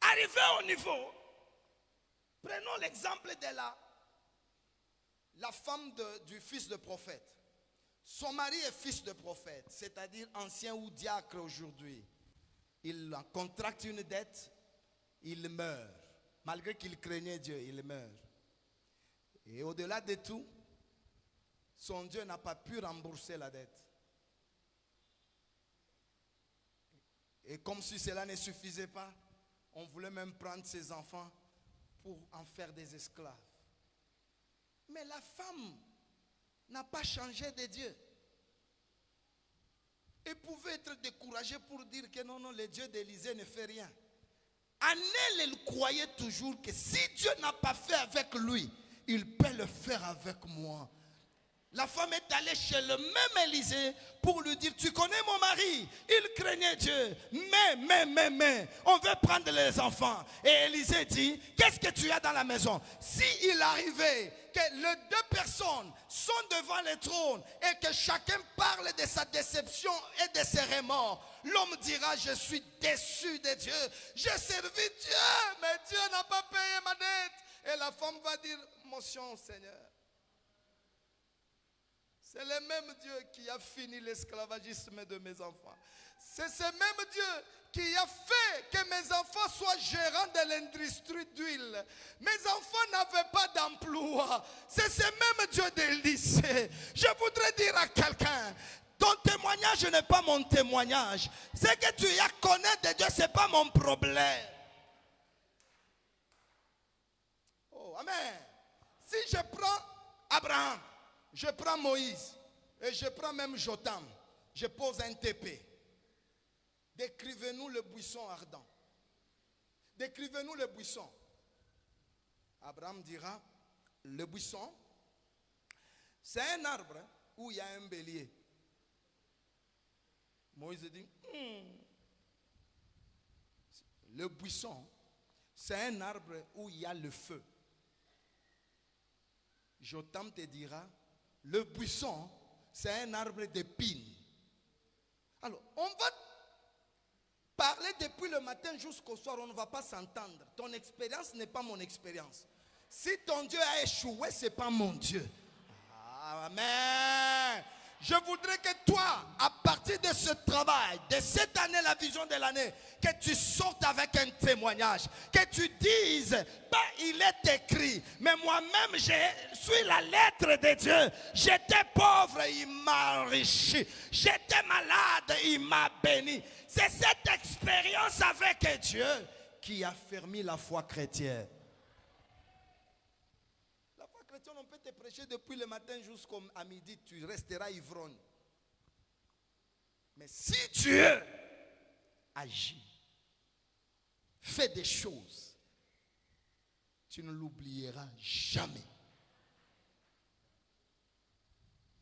Arrivé au niveau, prenons l'exemple de la femme du fils de prophète. Son mari est fils de prophète, c'est-à-dire ancien ou diacre aujourd'hui. Il contracte une dette, il meurt. Malgré qu'il craignait Dieu, il meurt. Et au-delà de tout, son Dieu n'a pas pu rembourser la dette. Et comme si cela ne suffisait pas, on voulait même prendre ses enfants pour en faire des esclaves. Mais la femme n'a pas changé de Dieu. Elle pouvait être découragée pour dire que non, le Dieu d'Élisée ne fait rien. En elle, elle croyait toujours que si Dieu n'a pas fait avec lui, il peut le faire avec moi. La femme est allée chez le même Élisée pour lui dire, tu connais mon mari, il craignait Dieu, mais, on veut prendre les enfants. Et Élisée dit, qu'est-ce que tu as dans la maison? Si il arrivait que les deux personnes sont devant le trône et que chacun parle de sa déception et de ses remords, l'homme dira, je suis déçu de Dieu, j'ai servi Dieu, mais Dieu n'a pas payé ma dette. Et la femme va dire, motion Seigneur. C'est le même Dieu qui a fini l'esclavagisme de mes enfants. C'est ce même Dieu qui a fait que mes enfants soient gérants de l'industrie d'huile. Mes enfants n'avaient pas d'emploi. C'est ce même Dieu d'Élysée. Je voudrais dire à quelqu'un, ton témoignage n'est pas mon témoignage. Ce que tu as connaître de Dieu, ce n'est pas mon problème. Oh, amen. Si je prends Abraham, je prends Moïse et je prends même Jotam. Je pose un TP. Décrivez-nous le buisson ardent. Décrivez-nous le buisson. Abraham dira, le buisson, c'est un arbre où il y a un bélier. Moïse dit, le buisson, c'est un arbre où il y a le feu. Jotam te dira, le buisson, c'est un arbre d'épines. Alors, on va parler depuis le matin jusqu'au soir, on ne va pas s'entendre. Ton expérience n'est pas mon expérience. Si ton Dieu a échoué, ce n'est pas mon Dieu. Amen. je voudrais que toi, à partir de ce travail, de cette année, la vision de l'année, que tu sortes avec un témoignage, que tu dises, il est écrit, mais moi-même, je suis la lettre de Dieu. J'étais pauvre, il m'a enrichi. J'étais malade, il m'a béni. C'est cette expérience avec Dieu qui a fermé la foi chrétienne. La foi chrétienne, on peut te prêcher depuis le matin jusqu'à midi, tu resteras ivrogne. Mais si Dieu agit, fait des choses, tu ne l'oublieras jamais.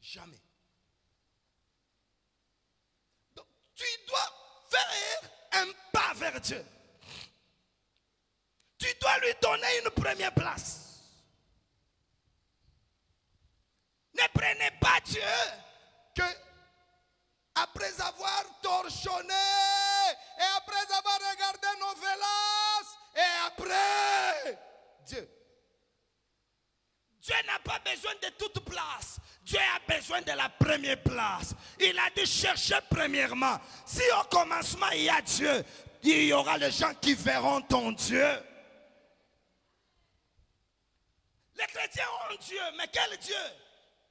Jamais. Donc, tu dois faire un pas vers Dieu. Tu dois lui donner une première place. Ne prenez pas Dieu que après avoir torchonné et après avoir regardé novelas et après Dieu. Dieu n'a pas besoin de toute place. Dieu a besoin de la première place. Il a dit chercher premièrement. Si au commencement il y a Dieu, il y aura les gens qui verront ton Dieu. Les chrétiens ont Dieu, mais quel Dieu?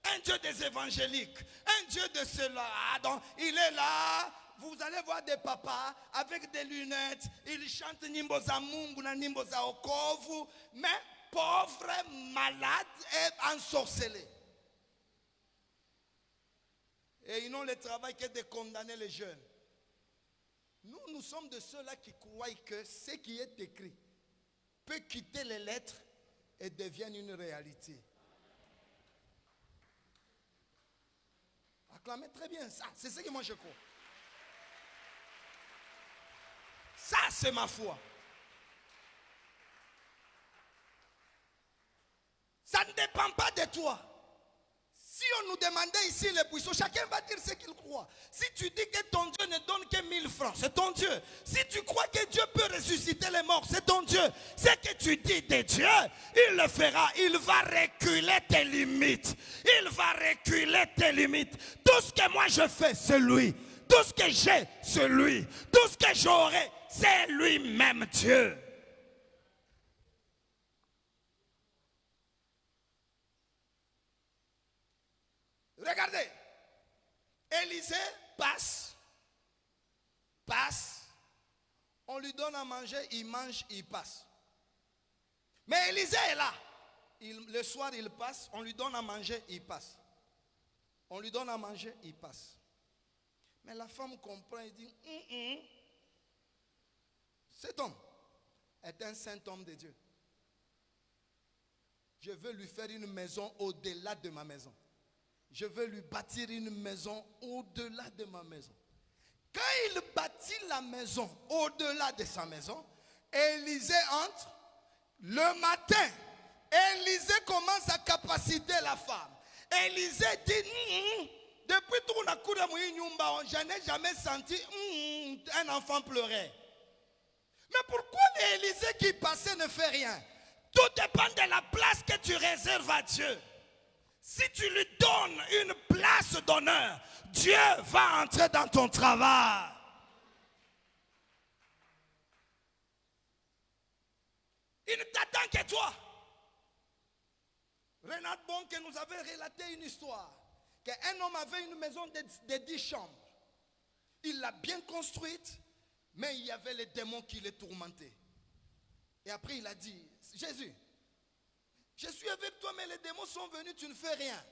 Un Dieu des évangéliques, un Dieu de cela. Donc, il est là. Vous allez voir des papas avec des lunettes. Ils chantent Nimboza Mungu na Nimboza Okovu. Mais pauvres, malades et ensorcelés. Et ils n'ont le travail que de condamner les jeunes. Nous sommes de ceux-là qui croient que ce qui est écrit peut quitter les lettres et devienne une réalité. Acclamez très bien ça. C'est ce que moi je crois. Ça, c'est ma foi. Ça ne dépend pas de toi. Si on nous demandait ici les buissons, chacun va dire ce qu'il croit. Si tu dis que ton Dieu ne donne que 1000 francs, c'est ton Dieu. Si tu crois que Dieu peut ressusciter les morts, c'est ton Dieu. Ce que tu dis de Dieu, il le fera. Il va reculer tes limites. Il va reculer tes limites. Tout ce que moi je fais, c'est lui. Tout ce que j'ai, c'est lui. Tout ce que j'aurai, c'est lui-même Dieu. Regardez, Élisée passe, on lui donne à manger, il mange, il passe. Mais Élisée est là, le soir il passe, on lui donne à manger, il passe. On lui donne à manger, il passe. Mais la femme comprend et dit, cet homme est un saint homme de Dieu. Je veux lui faire une maison au-delà de ma maison. Je veux lui bâtir une maison au-delà de ma maison. Quand il bâtit la maison au-delà de sa maison, Élisée entre. Le matin, Élisée commence à capaciter la femme. Élisée dit, depuis tout le coup de je n'ai jamais senti un enfant pleurer. Mais pourquoi Élisée qui passait ne fait rien? Tout dépend de la place que tu réserves à Dieu. Si tu lui donnes une place d'honneur, Dieu va entrer dans ton travail. Il ne t'attend que toi. Renard Bonke nous avait relaté une histoire. Qu'un homme avait une maison de 10 chambres. Il l'a bien construite, mais il y avait les démons qui les tourmentaient. Et après il a dit, Jésus, je suis avec toi, mais les démons sont venus, tu ne fais rien.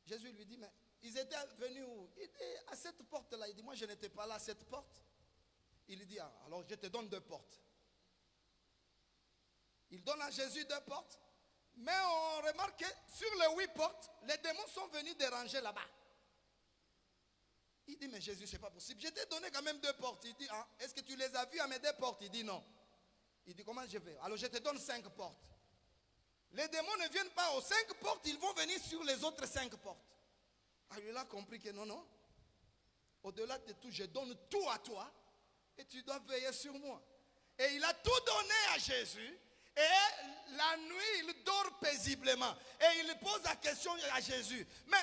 Jésus lui dit, mais ils étaient venus où? Il dit, à cette porte-là. Il dit, moi je n'étais pas là à cette porte. Il lui dit, alors je te donne 2 portes. Il donne à Jésus 2 portes. Mais on remarque que sur les 8 portes, les démons sont venus déranger là-bas. Il dit, mais Jésus, c'est pas possible. Je t'ai donné quand même 2 portes. Il dit, est-ce que tu les as vues à mes 2 portes? Il dit, non. Il dit, comment je vais? Alors je te donne 5 portes. Les démons ne viennent pas aux 5 portes, ils vont venir sur les autres 5 portes. Alors il a compris que non. Au-delà de tout, je donne tout à toi et tu dois veiller sur moi. Et il a tout donné à Jésus. Et la nuit, il dort paisiblement. Et il pose la question à Jésus. Mais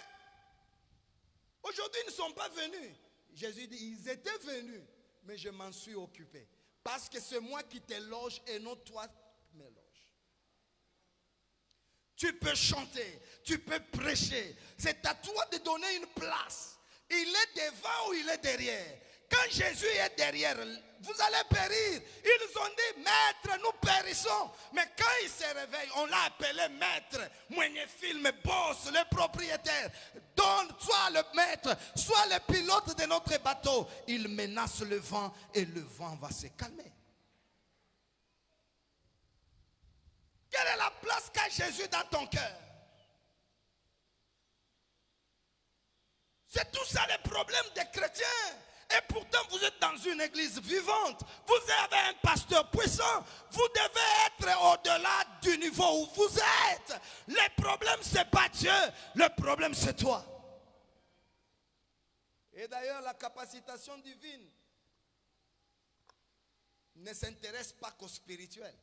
aujourd'hui, ils ne sont pas venus. Jésus dit, ils étaient venus, mais je m'en suis occupé. Parce que c'est moi qui te loge et non toi qui me loge. Tu peux chanter, tu peux prêcher. C'est à toi de donner une place. Il est devant ou il est derrière. Quand Jésus est derrière, vous allez périr. Ils ont dit, maître, nous périssons. Mais quand il se réveille, on l'a appelé maître. Moigné film, boss, le propriétaire. Donne, soit le maître, soit le pilote de notre bateau. Il menace le vent et le vent va se calmer. Quelle est la place qu'a Jésus dans ton cœur? C'est tout ça le problème des chrétiens. Et pourtant vous êtes dans une église vivante. Vous avez un pasteur puissant. Vous devez être au-delà du niveau où vous êtes. Le problème ce n'est pas Dieu. Le problème c'est toi. Et d'ailleurs la capacitation divine ne s'intéresse pas qu'au spirituel.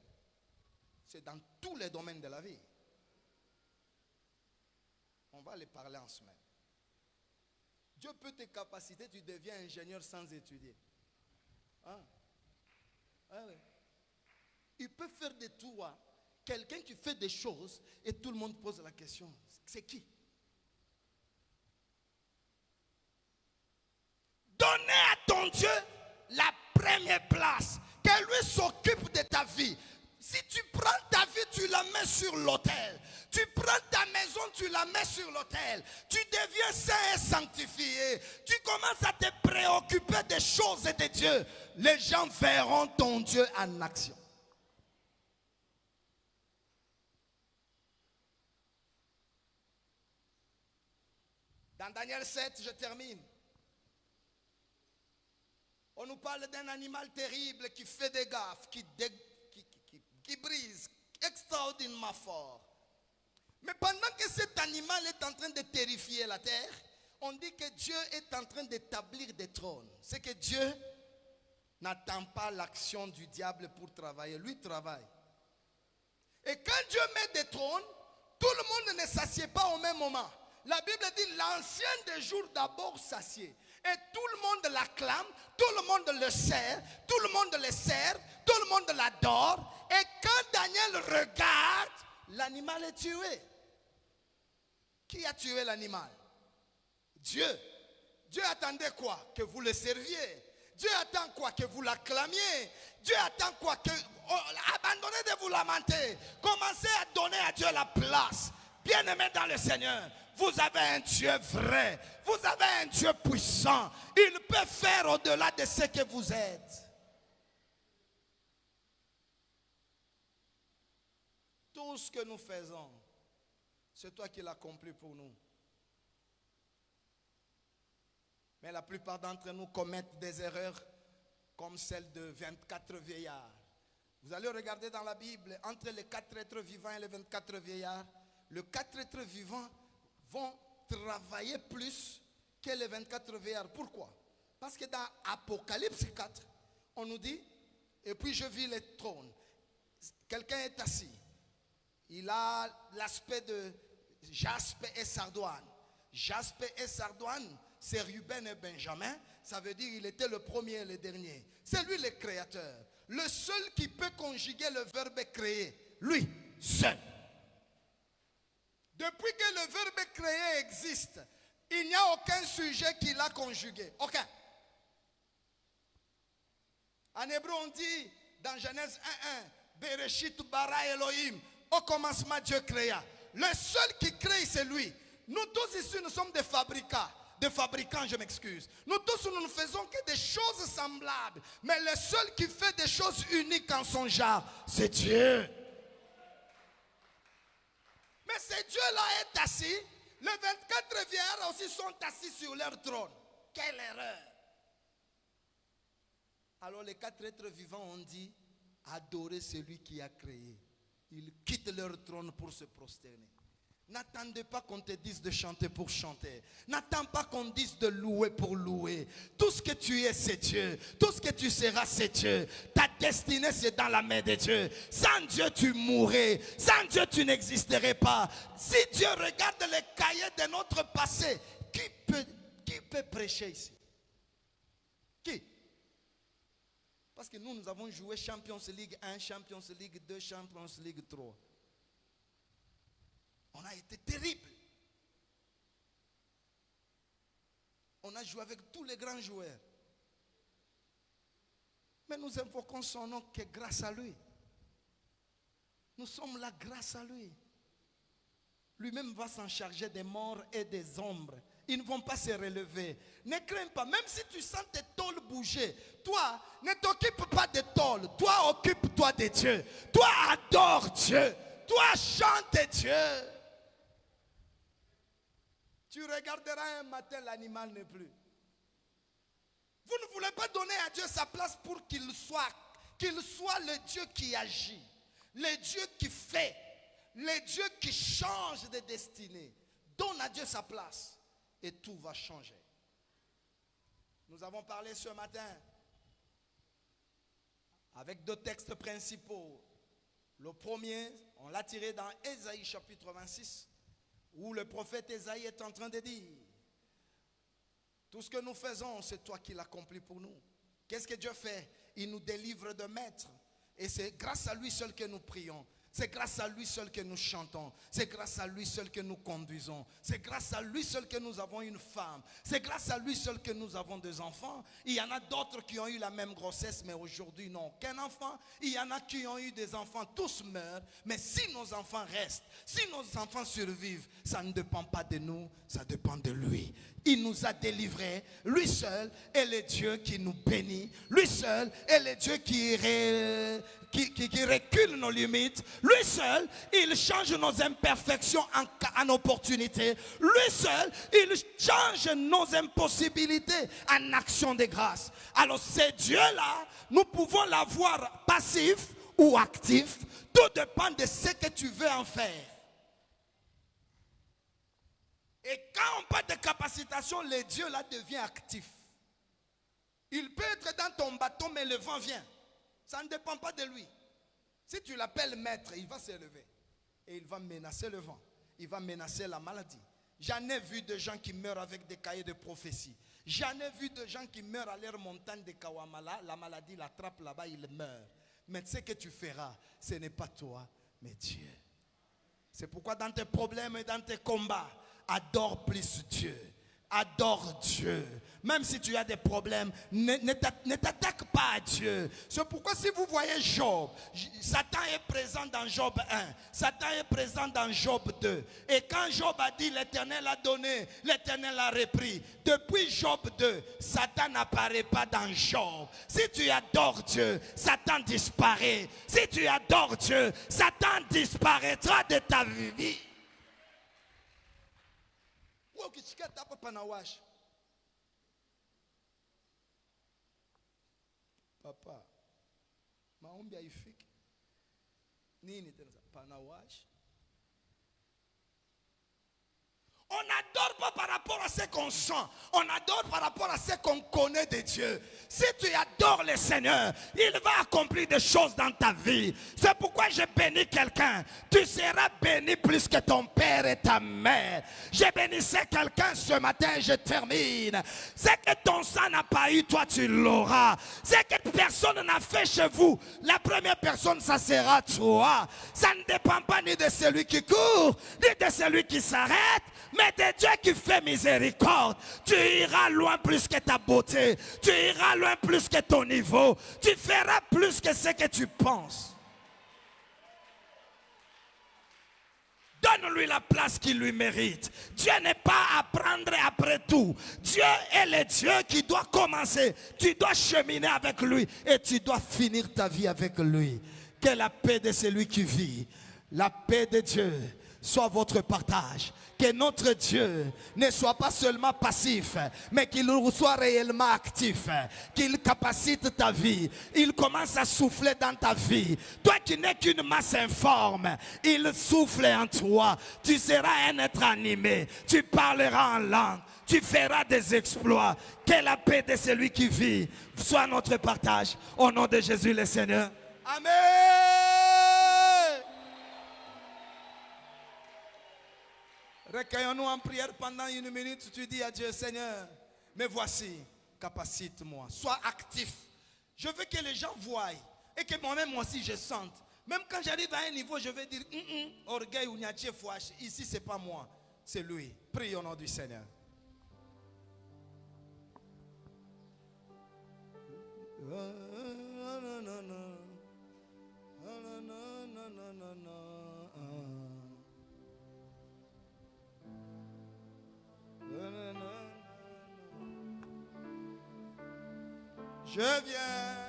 C'est dans tous les domaines de la vie. On va les parler en semaine. Dieu peut te capaciter, tu deviens ingénieur sans étudier. Ah. Ah oui. Il peut faire de toi quelqu'un qui fait des choses et tout le monde pose la question, c'est qui? Donnez à ton Dieu la première place. Que lui s'occupe de ta vie. Si tu prends ta vie, tu la mets sur l'autel. Tu prends ta maison, tu la mets sur l'autel. Tu deviens saint et sanctifié. Tu commences à te préoccuper des choses de Dieu. Les gens verront ton Dieu en action. Dans Daniel 7, je termine. On nous parle d'un animal terrible qui fait des gaffes, qui brise, extraordinairement fort. Mais pendant que cet animal est en train de terrifier la terre, on dit que Dieu est en train d'établir des trônes. C'est que Dieu n'attend pas l'action du diable pour travailler. Lui travaille. Et quand Dieu met des trônes, tout le monde ne s'assied pas au même moment. La Bible dit l'ancien des jours d'abord s'assied. Et tout le monde l'acclame, tout le monde le sert, tout le monde le sert, tout le monde l'adore. Et quand Daniel regarde, l'animal est tué. Qui a tué l'animal? Dieu. Dieu attendait quoi? Que vous le serviez. Dieu attend quoi? Que vous l'acclamiez. Dieu attend quoi? Que abandonnez de vous lamenter. Commencez à donner à Dieu la place. Bien-aimés dans le Seigneur, vous avez un Dieu vrai. Vous avez un Dieu puissant. Il peut faire au-delà de ce que vous êtes. Tout ce que nous faisons, c'est toi qui l'as accompli pour nous. Mais la plupart d'entre nous commettent des erreurs comme celle de 24 vieillards. Vous allez regarder dans la Bible, entre les 4 êtres vivants et les 24 vieillards, les 4 êtres vivants vont travailler plus que les 24 vieillards. Pourquoi? Parce que dans Apocalypse 4, on nous dit, et puis je vis les trônes. Quelqu'un est assis. Il a l'aspect de jaspe et sardoine. Jaspe et sardoine, c'est Ruben et Benjamin. Ça veut dire qu'il était le premier et le dernier. C'est lui le créateur. Le seul qui peut conjuguer le verbe créer. Lui, seul. Depuis que le verbe créer existe, il n'y a aucun sujet qui l'a conjugué. Aucun. En hébreu, on dit dans Genèse 1:1, Bereshit bara Elohim. Au commencement, Dieu créa. Le seul qui crée, c'est lui. Nous tous ici, nous sommes des fabricants. Des fabricants, je m'excuse. Nous tous, nous ne faisons que des choses semblables. Mais le seul qui fait des choses uniques en son genre, c'est Dieu. Mais ce Dieu-là est assis. Les 24 vieillards aussi sont assis sur leur trône. Quelle erreur! Alors les 4 êtres vivants ont dit, adorez celui qui a créé. Ils quittent leur trône pour se prosterner. N'attendez pas qu'on te dise de chanter pour chanter. N'attends pas qu'on dise de louer pour louer. Tout ce que tu es, c'est Dieu. Tout ce que tu seras, c'est Dieu. Ta destinée, c'est dans la main de Dieu. Sans Dieu, tu mourrais. Sans Dieu, tu n'existerais pas. Si Dieu regarde les cahiers de notre passé, qui peut peut prêcher ici? Qui? Parce que nous avons joué Champions League 1, Champions League 2, Champions League 3. On a été terrible. On a joué avec tous les grands joueurs. Mais nous invoquons son nom que grâce à lui. Nous sommes là grâce à lui. Lui-même va s'en charger des morts et des ombres. Ils ne vont pas se relever. Ne crains pas, même si tu sens tes tôles bouger, toi, ne t'occupe pas des tôles. Toi, occupe-toi de Dieu. Toi, adore Dieu. Toi, chante Dieu. Tu regarderas un matin, l'animal n'est plus. Vous ne voulez pas donner à Dieu sa place pour qu'il soit le Dieu qui agit, le Dieu qui fait, le Dieu qui change de destinée. Donne à Dieu sa place et tout va changer. Nous avons parlé ce matin avec deux textes principaux. Le premier, on l'a tiré dans Ésaïe chapitre 26, où le prophète Ésaïe est en train de dire: tout ce que nous faisons, c'est toi qui l'accomplis pour nous. Qu'est-ce que Dieu fait? Il nous délivre de maîtres. Et c'est grâce à lui seul que nous prions. C'est grâce à lui seul que nous chantons. C'est grâce à lui seul que nous conduisons. C'est grâce à lui seul que nous avons une femme. C'est grâce à lui seul que nous avons des enfants. Il y en a d'autres qui ont eu la même grossesse, mais aujourd'hui n'ont qu'un enfant. Il y en a qui ont eu des enfants, tous meurent. Mais si nos enfants restent, si nos enfants survivent, ça ne dépend pas de nous, ça dépend de lui. Il nous a délivrés. Lui seul est le Dieu qui nous bénit. Lui seul est le Dieu qui recule nos limites. Lui seul, il change nos imperfections en opportunités. Lui seul, il change nos impossibilités en action de grâce. Alors ce Dieu-là, nous pouvons l'avoir passif ou actif. Tout dépend de ce que tu veux en faire. Et quand on parle de capacitation, le Dieu là devient actif. Il peut être dans ton bateau, mais le vent vient. Ça ne dépend pas de lui. Si tu l'appelles maître, il va se lever. Et il va menacer le vent. Il va menacer la maladie. J'en ai vu de gens qui meurent avec des cahiers de prophétie. J'en ai vu de gens qui meurent à leur montagne de Kawamala. La maladie l'attrape là-bas, il meurt. Mais ce que tu feras, ce n'est pas toi, mais Dieu. C'est pourquoi dans tes problèmes et dans tes combats, adore plus Dieu. Adore Dieu. Même si tu as des problèmes, ne t'attaque pas à Dieu. C'est pourquoi si vous voyez Job, Satan est présent dans Job 1. Satan est présent dans Job 2. Et quand Job a dit l'Éternel a donné, l'Éternel a repris. Depuis Job 2, Satan n'apparaît pas dans Job. Si tu adores Dieu, Satan disparaît. Si tu adores Dieu, Satan disparaîtra de ta vie. Papa, maombi haifiki. Nini tena? Panawash. On n'adore pas par rapport à ce qu'on sent. On adore par rapport à ce qu'on connaît de Dieu. Si tu adores le Seigneur, il va accomplir des choses dans ta vie. C'est pourquoi je bénis quelqu'un. Tu seras béni plus que ton père et ta mère. Je bénissais quelqu'un ce matin, je termine. C'est que ton sang n'a pas eu, toi tu l'auras. C'est que personne n'a fait chez vous. La première personne, ça sera toi. Ça ne dépend pas ni de celui qui court, ni de celui qui s'arrête, mais de Dieu qui fait miséricorde. Tu iras loin plus que ta beauté. Tu iras loin plus que ton niveau. Tu feras plus que ce que tu penses. Donne-lui la place qu'il lui mérite. Dieu n'est pas à prendre après tout. Dieu est le Dieu qui doit commencer. Tu dois cheminer avec lui et tu dois finir ta vie avec lui. Que la paix de celui qui vit, la paix de Dieu soit votre partage. Que notre Dieu ne soit pas seulement passif, mais qu'il soit réellement actif. Qu'il capacite ta vie. Il commence à souffler dans ta vie. Toi qui n'es qu'une masse informe, il souffle en toi. Tu seras un être animé. Tu parleras en langue. Tu feras des exploits. Que la paix de celui qui vit soit notre partage. Au nom de Jésus le Seigneur. Amen. Recueillons-nous en prière pendant une minute. Tu dis à Dieu: Seigneur, Mais voici, capacite-moi, sois actif. Je veux que les gens voient et que moi-même aussi je sente. Même quand j'arrive à un niveau, je vais dire, orgueil ou niaché fouache, ici c'est pas moi, c'est lui. Prie au nom du Seigneur. Je viens